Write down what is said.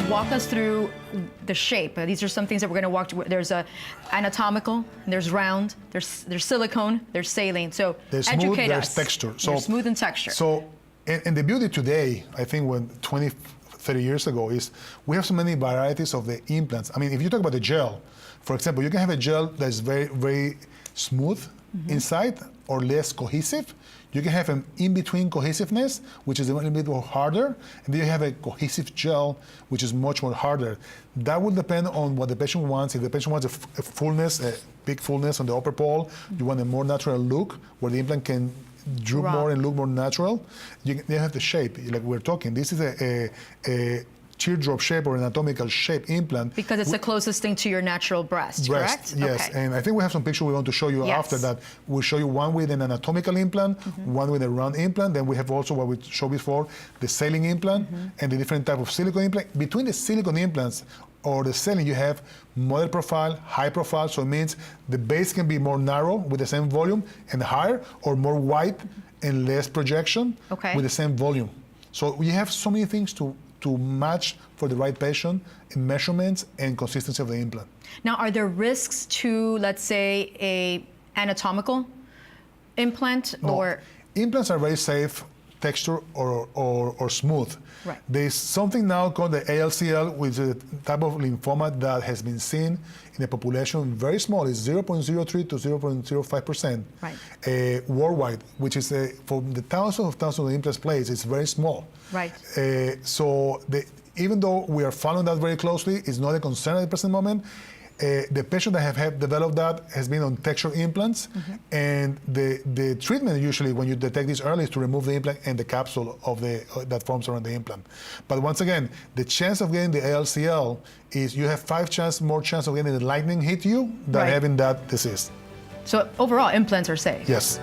walk us through the shape. These are some things that we're going to walk through. There's a anatomical, there's round, there's silicone, there's saline. So there's smooth, educate there's us. texture. So there's smooth and texture. So, and the beauty today, I think when 20, 30 years ago, is we have so many varieties of the implants. I mean, if you talk about the gel, for example, you can have a gel that's very, very smooth inside or less cohesive. You can have an in-between cohesiveness, which is a little bit more harder, and then you have a cohesive gel, which is much more harder. That will depend on what the patient wants. If the patient wants a fullness, a big fullness on the upper pole, you want a more natural look, where the implant can droop more and look more natural. You have the shape, like we're talking. This is a teardrop shape or anatomical shape implant. Because it's the closest thing to your natural breast, correct? Yes, okay. And I think we have some pictures we want to show you after that. We'll show you one with an anatomical implant, one with a round implant, then we have also what we showed before, the saline implant, and the different type of silicone implant. Between the silicone implants or the saline, you have moderate profile, high profile, so it means the base can be more narrow with the same volume and higher, or more wide and less projection with the same volume. So we have so many things to match for the right patient in measurements and consistency of the implant. Now, are there risks to, let's say, a anatomical implant? No. Or implants are very safe, texture or smooth. Right. There's something now called the ALCL, which is a type of lymphoma that has been seen in a population very small. It's 0.03 to 0.05% worldwide, which is for the thousands of implants placed, it's very small. Right. So even though we are following that very closely, it's not a concern at the present moment. The patient that have developed that has been on texture implants, and the treatment usually when you detect this early is to remove the implant and the capsule of that forms around the implant. But once again, the chance of getting the ALCL is you have 5 more chance of getting the lightning hit you than having that disease. So overall, implants are safe? Yes.